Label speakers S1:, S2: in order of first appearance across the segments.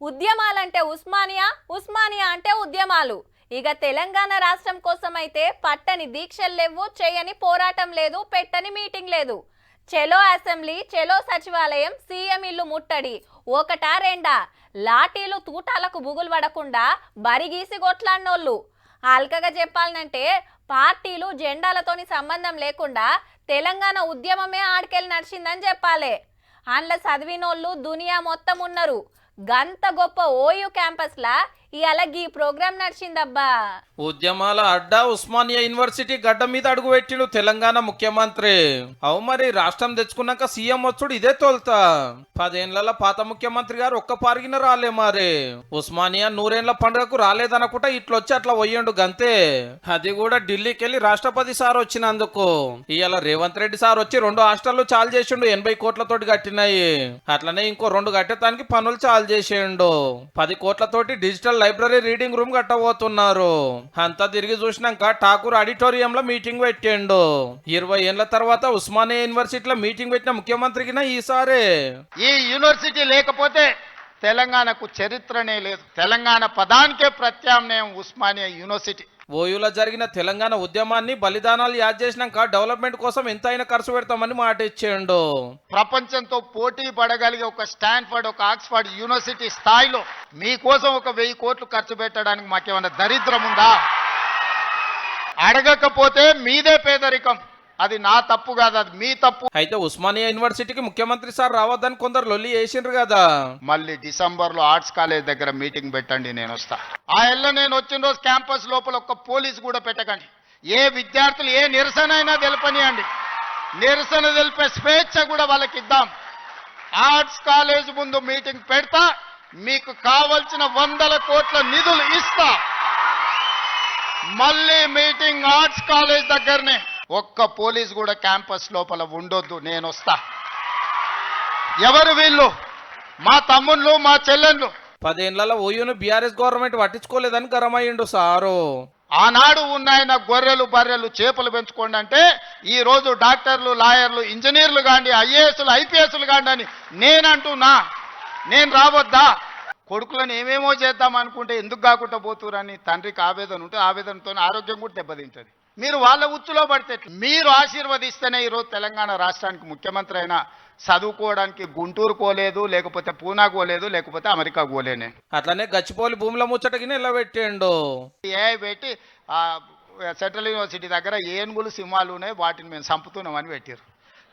S1: ఉద్యమాలంటే ఉస్మానియా, ఉస్మానియా అంటే ఉద్యమాలు. ఇక తెలంగాణ రాష్ట్రం కోసం అయితే పట్టని దీక్షలు లేవు, చేయని పోరాటం లేదు, పెట్టని మీటింగ్ లేదు. చెలో అసెంబ్లీ, చెలో సచివాలయం, సీఎం ఇల్లు ముట్టడి, ఒకటా రెండా? లాఠీలు తూటాలకు బుగులు పడకుండా బరిగీసి కొట్లాడినోళ్ళు. అల్కగా చెప్పాలంటే పార్టీలు జెండాలతోని సంబంధం లేకుండా తెలంగాణ ఉద్యమమే ఆడికెళ్ళి నడిచిందని చెప్పాలి. అందులో చదివినోళ్ళు దునియా మొత్తం ఉన్నారు. గంత గొప్ప ఓయూ క్యాంపస్లా ఇవాళ ఈ ప్రోగ్రాం నడిచిందబ్బా.
S2: ఉద్యమాల అడ్డా ఉస్మానియా యూనివర్సిటీ గడ్డ మీద అడుగు పెట్టిండు తెలంగాణ ముఖ్యమంత్రి. అవు మరి రాష్ట్రం తెచ్చుకున్నాక సీఎం వచ్చుడు ఇదే తోల్తా. 10 ఏళ్ల పాత ముఖ్యమంత్రి గారు ఒక్క పారిగిన రాలే మరి. ఉస్మానియా 100 ఏళ్ల పండుగకు రాలేదనుకుంటా ఇట్లొచ్చి అట్లా పోయిండు గంతే. అది కూడా ఢిల్లీకి వెళ్ళి రాష్ట్రపతి సార్ వచ్చినందుకు. ఇవాళ రేవంత్ రెడ్డి సార్ వచ్చి 2 హాస్టళ్లు చాలు చేసిండు, 80 కోట్లతోటి కట్టినాయి. అట్లనే ఇంకో 2 కట్టేదానికి పనులు చాలు చేసిండు. 10 కోట్లతోటి డిజిటల్ లైబ్రరీ రీడింగ్ రూమ్ కట్టబోతున్నారు. అంతా తిరిగి చూసినాక ఠాకూర్ ఆడిటోరియంలో మీటింగ్ పెట్టిండు. 20 ఏళ్ల తర్వాత ఉస్మానియా యూనివర్సిటీలో మీటింగ్ పెట్టిన ముఖ్యమంత్రికి ఈసారి
S3: ఈ యూనివర్సిటీ లేకపోతే తెలంగాణకు చరిత్రనే లేదు. తెలంగాణ పదానికే ప్రత్యామ్నాయం ఉస్మానియా యూనివర్సిటీ.
S2: ఓయూలో జరిగిన తెలంగాణ ఉద్యమాన్ని బలిదానాలు యాద్ చేసినాక డెవలప్మెంట్ కోసం ఎంతైనా ఖర్చు పెడతామని మాట ఇచ్చేయండు.
S3: ప్రపంచంతో పోటీ పడగలిగే ఒక స్టాన్ఫర్డ్, ఒక ఆక్స్ఫర్డ్ యూనివర్సిటీ స్థాయిలో మీకోసం ఒక 1000 కోట్లు ఖర్చు పెట్టడానికి మాకేమన్నా దరిద్రం ఉందా? అడగకపోతే మీదే పేదరికం. అది నా తప్పు కాదు, అది మీ తప్పు.
S2: అయితే ఉస్మానియా యూనివర్సిటీకి ముఖ్యమంత్రి సార్ రావద్దని కొందరు లొల్లి వేసిండ్రు కదా.
S3: మళ్ళీ డిసెంబర్లో ఆర్ట్స్ కాలేజ్ దగ్గర మీటింగ్ పెట్టండి, నేను వస్తా. ఆ ఏళ్ళ నేను వచ్చిన రోజు క్యాంపస్ లోపల ఒక్క పోలీసు కూడా పెట్టకండి. ఏ విద్యార్థులు ఏ నిరసన అయినా తెలపనియండి. నిరసన తెలిపే స్వేచ్ఛ కూడా వాళ్ళకి ఇద్దాం. ఆర్ట్స్ కాలేజ్ ముందు మీటింగ్ పెడతా, మీకు కావలసిన 100 కోట్ల నిధులు ఇస్తా. మళ్ళీ మీటింగ్ ఆర్ట్స్ కాలేజ్ దగ్గరనే. ఒక్క పోలీస్ కూడా క్యాంపస్ లోపల ఉండొద్దు, నేను వస్తా. ఎవరు వీళ్ళు? మా తమ్ముళ్ళు, మా చెల్లెళ్ళు.
S2: 10 ఏళ్లలో ఓయూను బీఆర్ఎస్ గవర్నమెంట్ పట్టించుకోలేదని గరమయ్యిండు సారు.
S3: ఆనాడు ఉన్నాయన గొర్రెలు బర్రెలు చేపలు పెంచుకోండి అంటే ఈ రోజు డాక్టర్లు, లాయర్లు, ఇంజనీర్లు కాండి, ఐఏఎస్లు, ఐపీఎస్లు కాండి అని నేనంటున్నా. నేను రావద్దా? కొడుకులను ఏమేమో చేద్దాం అనుకుంటే ఎందుకు కాకుండా పోతురని తండ్రికి ఆవేదన ఉంటే ఆవేదనతో ఆరోగ్యం కూడా దెబ్బతింటుంది. మీరు వాళ్ళ ఉచ్చులో పడితే మీరు ఆశీర్వదిస్తేనే ఈరోజు తెలంగాణ రాష్ట్రానికి ముఖ్యమంత్రి అయినా చదువుకోవడానికి గుంటూరు పోలేదు, లేకపోతే పూనా పోలేదు, లేకపోతే అమెరికా పోలేనే.
S2: అట్లనే గచ్చిపోలి భూముల ముచ్చటకి నిలబెట్టిండు.
S3: పెట్టి సెంట్రల్ యూనివర్సిటీ దగ్గర ఏనుగులు, సింహాలు ఉన్నాయి, వాటిని మేము చంపుతున్నామని పెట్టారు.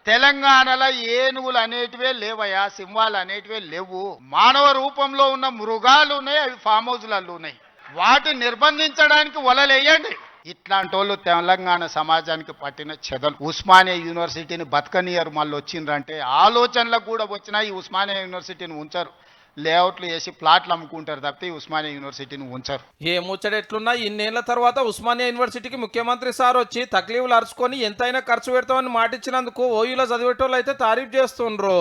S3: తెలంగాణలో ఏనుగులు అనేటివే లేవయా, సింహాలు అనేటివే లేవు. మానవ రూపంలో ఉన్న మృగాలు ఉన్నాయి, అవి ఫామ్ హౌస్లలో ఉన్నాయి. వాటిని నిర్బంధించడానికి వలలేయండి. ఇట్లాంటి వాళ్ళు తెలంగాణ సమాజానికి పట్టిన చెదలు. ఉస్మానియా యూనివర్సిటీని బతకనియరు. మళ్ళీ వచ్చిండ్రంటే ఆలోచనలకు కూడా వచ్చినా ఈ ఉస్మానియా యూనివర్సిటీని ఉంచరు. లేఅవుట్లు వేసి ప్లాట్లు అమ్ముకుంటారు తప్పితే ఉస్మానియా యూనివర్సిటీని ఉంచరు.
S2: ఏ ముచ్చట ఎట్లున్నా ఇన్నేళ్ల తర్వాత ఉస్మానియా యూనివర్సిటీకి ముఖ్యమంత్రి సార్ వచ్చి తక్లీఫ్లు అరుచుకొని ఎంతైనా ఖర్చు పెడతామని మాటిచ్చినందుకు ఓయూలో చదివేటోళ్ళు అయితే తారీఫ్ చేస్తుండ్రు.